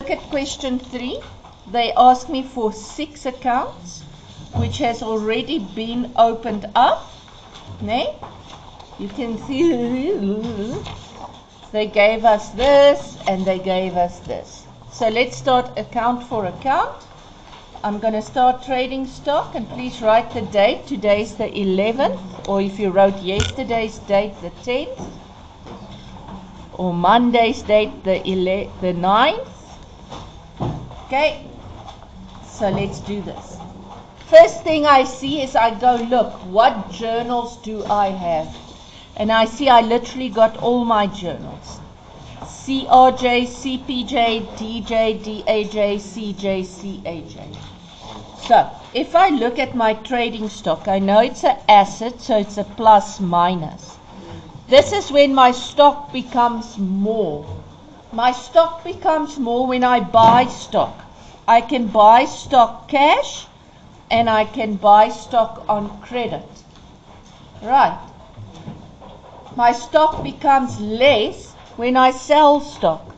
look at question 3, they ask me for 6 accounts, which has already been opened up. Nee? You can see they gave us this and they gave us this. So let's start account for account. I'm going to start trading stock, and please write the date. Today's the 11th, or if you wrote yesterday's date, the 10th, or Monday's date, the 9th. Okay, so let's do this. First thing I see is I go look, what journals do I have? And I see I literally got all my journals. CRJ, CPJ, DJ, DAJ, CJ, CAJ. So, if I look at my trading stock, I know it's an asset, so it's a plus minus. This is when my stock becomes more. My stock becomes more when I buy stock. I can buy stock cash, and I can buy stock on credit. Right. My stock becomes less when I sell stock.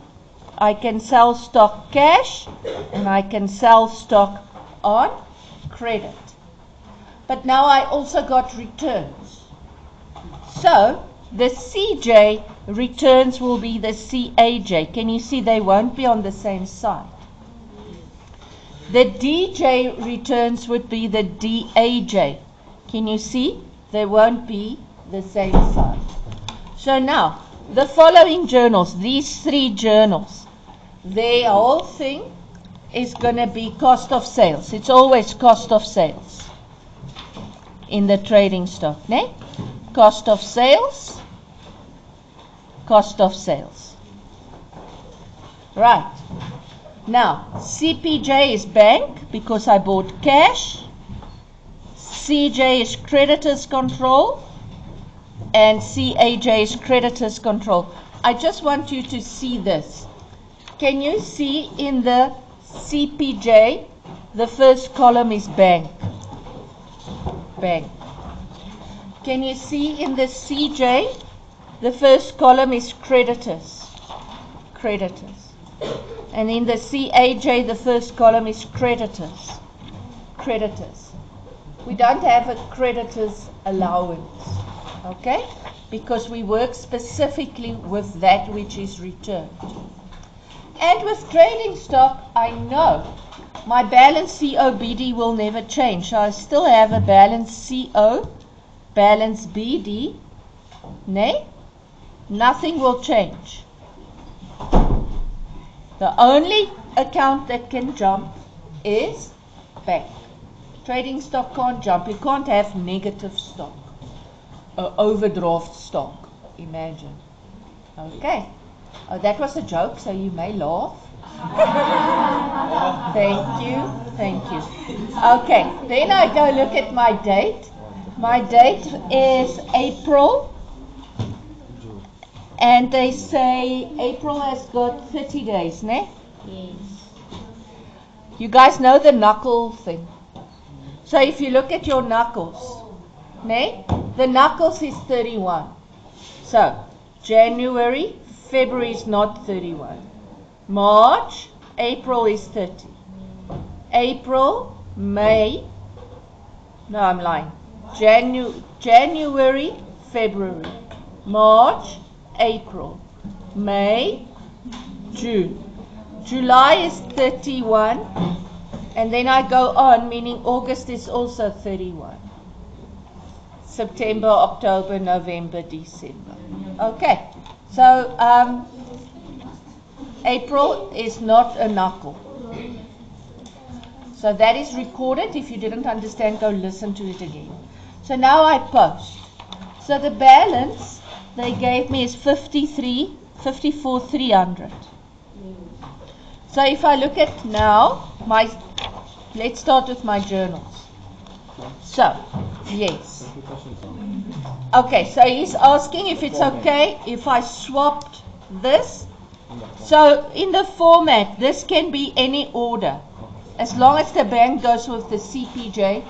I can sell stock cash, and I can sell stock on credit. But now I also got returns. So the CJ returns will be the CAJ. Can you see they won't be on the same side? The DJ returns would be the DAJ. Can you see? They won't be the same side. So now, the following journals, these 3 journals, their whole thing is going to be cost of sales. It's always cost of sales in the trading stock. Ne? Cost of sales, cost of sales. Right. Now, CPJ is bank because I bought cash. CJ is creditors control. And CAJ is creditors control. I just want you to see this. Can you see in the CPJ, the first column is bank. Bank. Can you see in the CJ, the first column is creditors. Creditors. And in the CAJ, the first column is creditors. Creditors. We don't have a creditors allowance. Okay? Because we work specifically with that which is returned. And with trading stock, I know my balance COBD will never change. So I still have a balance CO, balance BD. Nay? Nothing will change. The only account that can jump is bank. Trading stock can't jump. You can't have negative stock. Overdraft stock. Imagine. Okay. Oh, that was a joke, so you may laugh. Thank you. Thank you. Okay. Then I go look at my date. My date is April. And they say April has got 30 days, ne? Yes. You guys know the knuckle thing. So if you look at your knuckles, ne? The knuckles is 31. So, January, February is not 31. March, April is 30. April, May, no, I'm lying. January, February, March, April, May, June. July is 31. And then I go on, meaning August is also 31. September, October, November, December. Okay, so April is not a knuckle. So that is recorded. If you didn't understand, go listen to it again. So now I post. So the balance they gave me is 54,300. So if I look at now, let's start with my journals. So, yes. Okay, so he's asking if it's okay if I swapped this. So in the format, this can be any order. As long as the bank goes with the CPJ,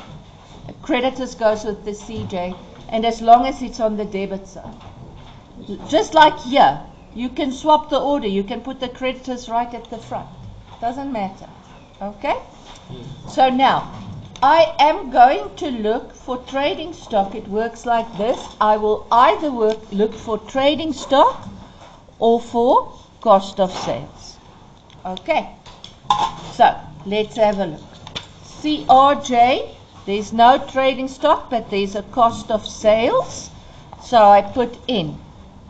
creditors goes with the CJ, and as long as it's on the debit side. Just like here, you can swap the order. You can put the creditors right at the front. Doesn't matter. Okay? So now, I am going to look for trading stock. It works like this. I will either look for trading stock or for cost of sales. Okay? So, let's have a look. CRJ, there's no trading stock, but there's a cost of sales. So I put in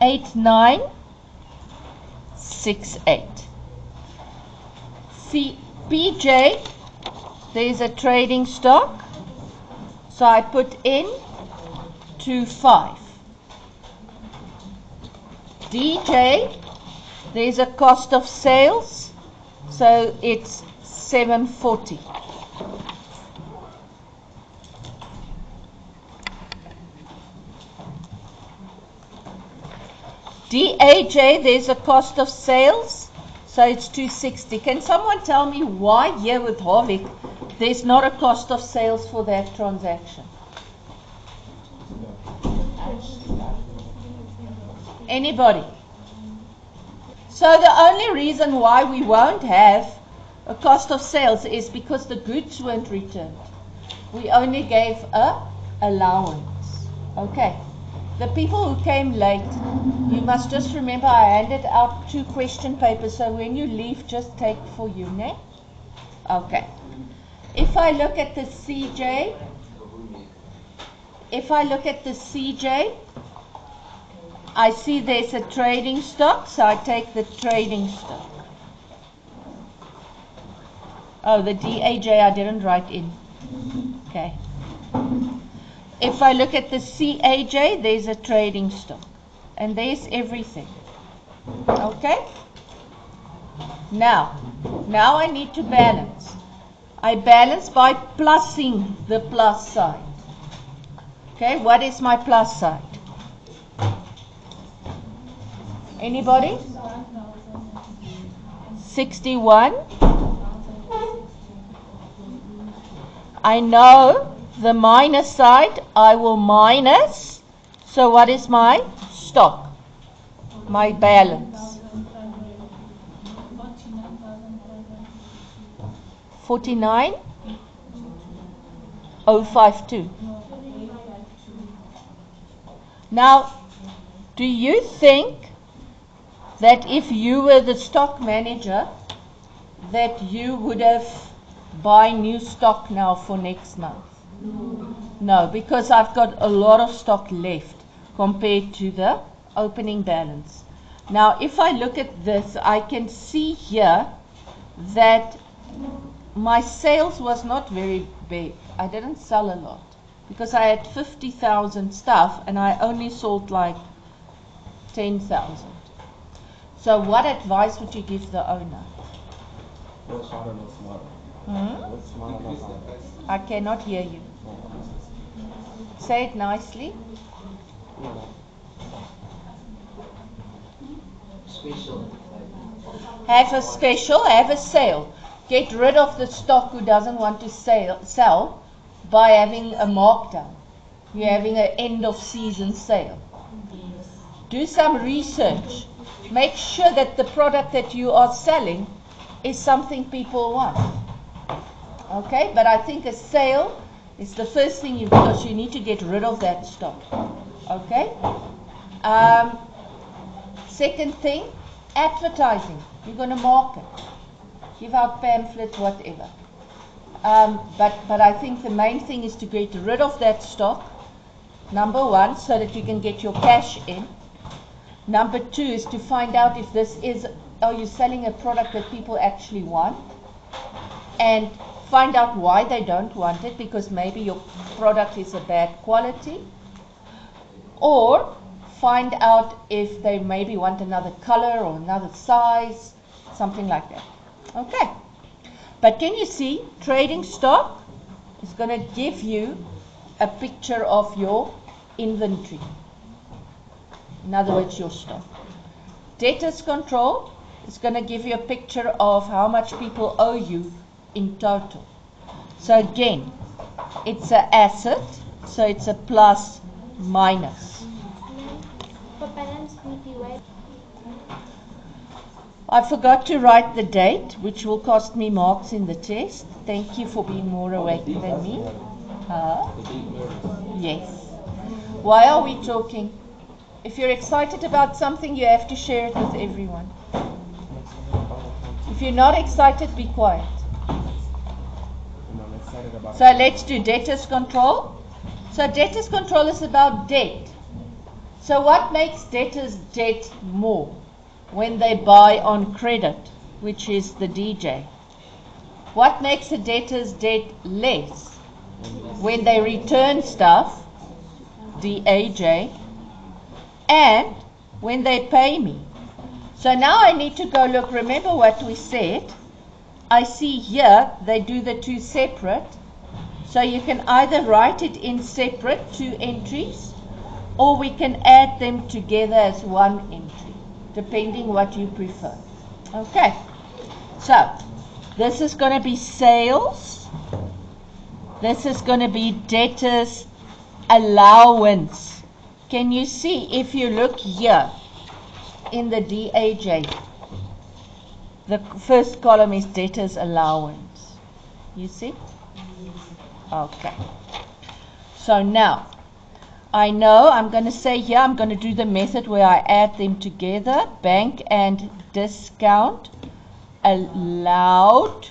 8968. PJ, there's a trading stock. So I put in 25. DJ, there's a cost of sales. So it's 740. DAJ, there's a cost of sales, so it's 260. Can someone tell me why here with Harvick there's not a cost of sales for that transaction? Anybody? So the only reason why we won't have a cost of sales is because the goods weren't returned. We only gave a allowance. Okay. The people who came late, you must just remember I handed out 2 question papers, so when you leave, just take for you, ne? Okay. If I look at the CJ, I see there's a trading stock, so I take the trading stock. Oh, the DAJ I didn't write in. Okay. If I look at the CAJ, there's a trading stock. And there's everything. Okay? Now I need to balance. I balance by plussing the plus side. Okay, what is my plus side? Anybody? 61. I know the minus side, I will minus. So what is my stock? My balance. 49,052. Now, do you think that if you were the stock manager, that you would have buy new stock now for next month? No, because I've got a lot of stock left compared to the opening balance. Now, if I look at this, I can see here that my sales was not very big. I didn't sell a lot because I had 50,000 stuff and I only sold like 10,000. So what advice would you give the owner? I cannot hear you. Say it nicely. Special. Have a special, have a sale. Get rid of the stock who doesn't want to sell by having a markdown. You're having an end of season sale. Do some research. Make sure that the product that you are selling is something people want. Okay, but I think a sale is the first thing because you need to get rid of that stock. Okay. Second thing, advertising. You're going to market, give out pamphlets, whatever. But I think the main thing is to get rid of that stock. Number one, so that you can get your cash in. Number two is to find out if this is, are you selling a product that people actually want? And find out why they don't want it, because maybe your product is a bad quality. Or find out if they maybe want another color or another size, something like that. Okay. But can you see, trading stock is going to give you a picture of your inventory. In other words, your stock. Debtors control is going to give you a picture of how much people owe you in total. So again, it's an asset, so it's a plus minus. I forgot to write the date, which will cost me marks in the test. Thank you for being more awake than me. Yes. Why are we talking? If you're excited about something, you have to share it with everyone. If you're not excited, be quiet. So let's do debtors control. So debtors control is about debt. So what makes debtors debt more? When they buy on credit, which is the DJ. What makes a debtor's debt less? When they return stuff, DAJ, and when they pay me. So now I need to go look. Remember what we said? I see here they do the two separate. So you can either write it in separate, two entries, or we can add them together as one entry, depending what you prefer. Okay, so this is going to be sales. This is going to be debtors allowance. Can you see, if you look here in the DAJ, the first column is debtors allowance. You see? Okay. So now, I know I'm going to say here, I'm going to do the method where I add them together. Bank and discount allowed.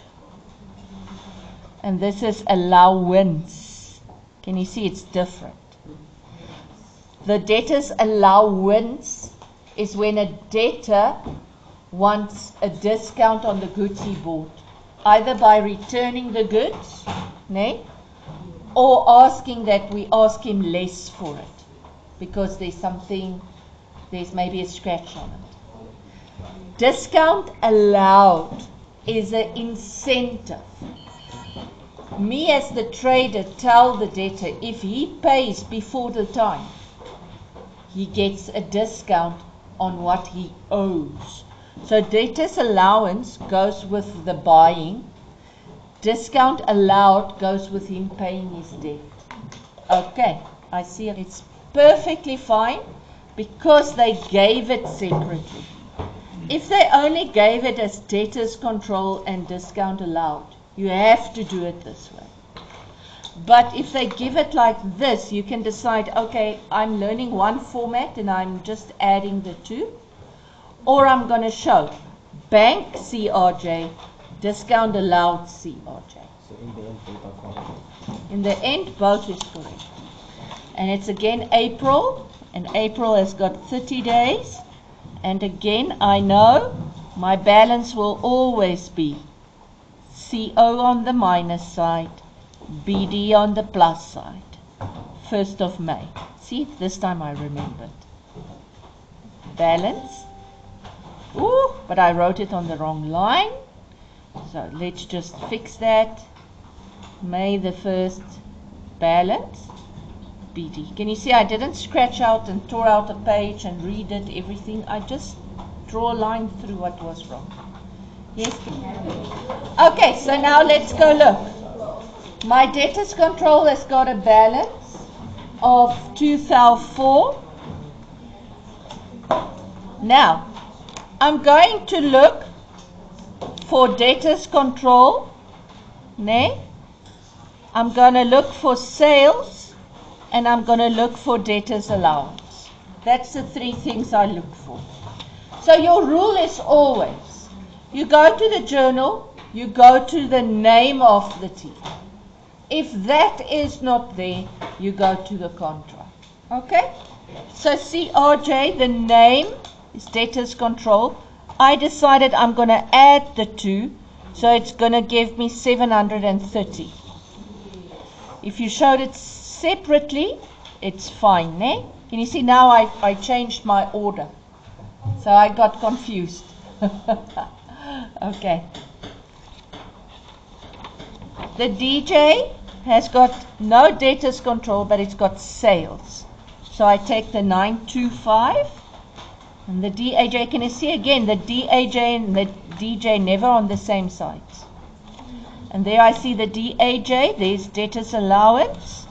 And this is allowance. Can you see it's different? The debtor's allowance is when a debtor wants a discount on the goods he bought, either by returning the goods, or asking that we ask him less for it because there's maybe a scratch on it. Discount allowed is an incentive. Me as the trader tell the debtor if he pays before the time, he gets a discount on what he owes. So debtor's allowance goes with the buying. Discount allowed goes with him paying his debt. Okay, I see it's perfectly fine because they gave it separately. If they only gave it as debtors control and discount allowed, you have to do it this way. But if they give it like this, you can decide, okay, I'm learning one format and I'm just adding the two. Or I'm going to show bank CRJ, discount allowed CRJ. So in the end, both are correct. In the end, both is correct. And it's again April, and April has got 30 days. And again, I know my balance will always be CO on the minus side, BD on the plus side. 1st of May. See, this time I remembered. Balance. Ooh, but I wrote it on the wrong line. So let's just fix that. May the 1st, balance, BD. Can you see I didn't scratch out and tore out a page and read it, everything. I just draw a line through what was wrong. Yes? Okay, so now let's go look. My debtors control has got a balance of 2004. Now, I'm going to look for debtors control. I'm going to look for sales and I'm going to look for debtors allowance. That's the three things I look for. So your rule is always, you go to the journal, you go to the name of the team. If that is not there, you go to the contract. Okay? So CRJ, the name is debtors control. I decided I'm going to add the two, so it's going to give me 730. If you showed it separately, it's fine. Can you see now I changed my order? So I got confused. Okay. The DJ has got no debtors control, but it's got sales. So I take the 925 and the DAJ. Can you see again the DAJ and the DJ never on the same sides? And there I see the DAJ. There's debtors allowance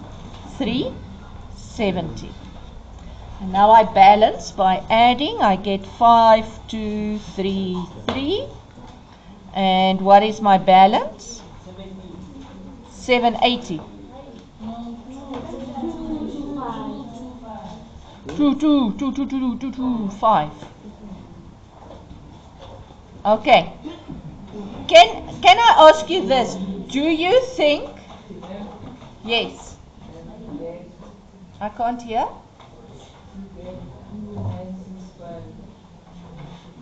370. And now I balance by adding. I get 5233. And what is my balance? 780. 225. Okay. Can I ask you this? Do you think? Yes. I can't hear.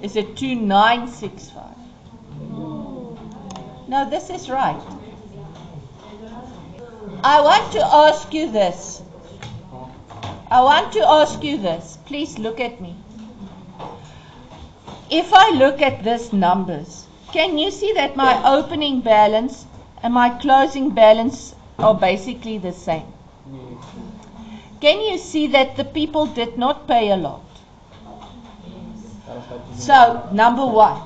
Is it 2965? No, this is right. I want to ask you this. Please look at me. If I look at these numbers, can you see that my opening balance and my closing balance are basically the same? Can you see that the people did not pay a lot? So, number one.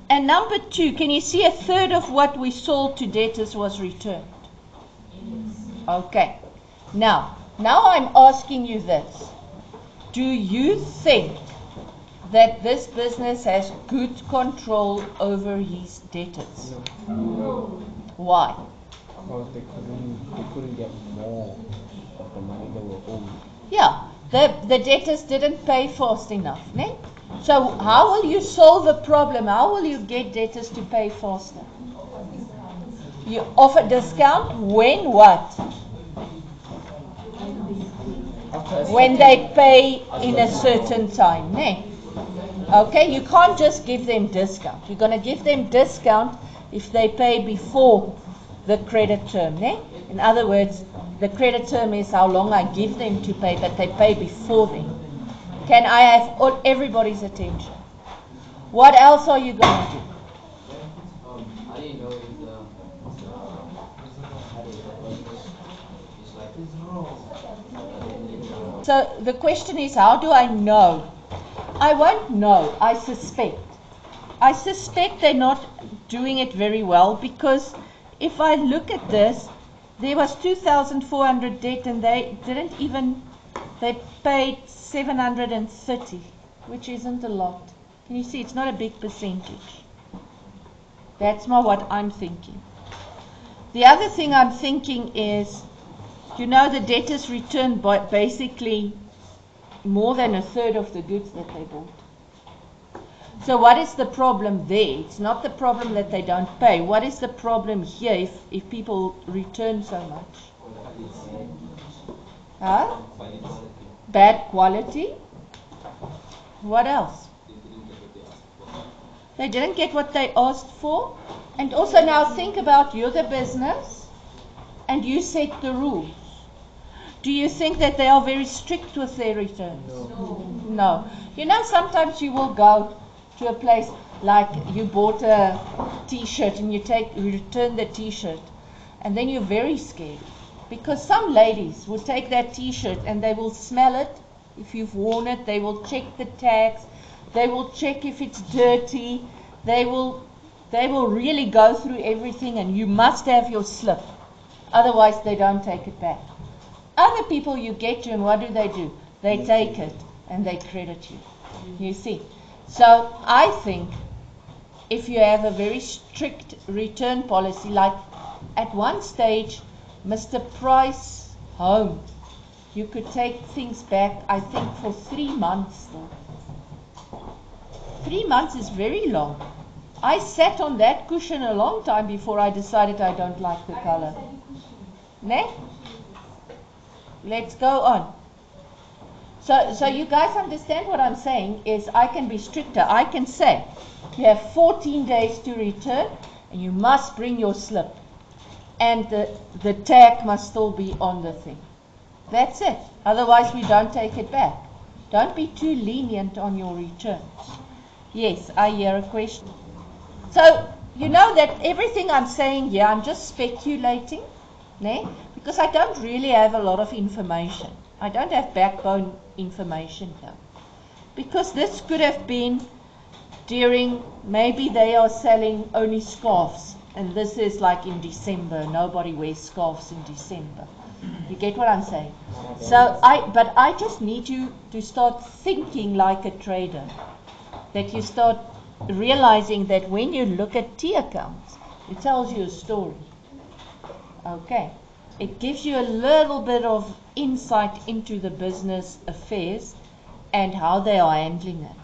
And number two, can you see a third of what we sold to debtors was returned? Okay. Now I'm asking you this. Do you think that this business has good control over his debtors? No. Why? Because they couldn't get more of the money they were owed. Yeah, the debtors didn't pay fast enough, ne? So how will you solve the problem? How will you get debtors to pay faster? You offer discount when what? When they pay in a certain time, ne? Okay, you can't just give them discount. You're going to give them discount if they pay before the credit term, ne? In other words, the credit term is how long I give them to pay, but they pay before then. Can I have everybody's attention? What else are you going to do? I didn't know if So the question is, how do I know? I won't know. I suspect. I suspect they're not doing it very well, because if I look at this, there was 2,400 debt and they paid 730, which isn't a lot. Can you see? It's not a big percentage. That's more what I'm thinking. The other thing I'm thinking is, you know, the debtors returned basically more than a third of the goods that they bought. So what is the problem there? It's not the problem that they don't pay. What is the problem here if people return so much? Huh? Bad quality? What else? They didn't get what they asked for. And also now think about, you're the business and you set the rules. Do you think that they are very strict with their returns? No. You know, sometimes you will go to a place like you bought a t-shirt and you return the t-shirt, and then you're very scared, because some ladies will take that t-shirt and they will smell it. If you've worn it, they will check the tags, they will check if it's dirty, they will really go through everything, and you must have your slip, otherwise they don't take it back. Other people you get to, and what do? They take it and they credit you. You see? So I think if you have a very strict return policy, like at one stage, Mr. Price Home, you could take things back, I think, for 3 months still. 3 months is very long. I sat on that cushion a long time before I decided I don't like the color. Ne? Let's go on. So you guys understand what I'm saying is I can be stricter. I can say you have 14 days to return and you must bring your slip. And the tag must still be on the thing. That's it. Otherwise we don't take it back. Don't be too lenient on your returns. Yes, I hear a question. So you know that everything I'm saying here, I'm just speculating, né? Because I don't really have a lot of information. I don't have backbone information here. Because this could have been during, maybe they are selling only scarves, and this is like in December. Nobody wears scarves in December. You get what I'm saying? But I just need you to start thinking like a trader. That you start realizing that when you look at T accounts, it tells you a story. Okay. It gives you a little bit of insight into the business affairs and how they are handling it.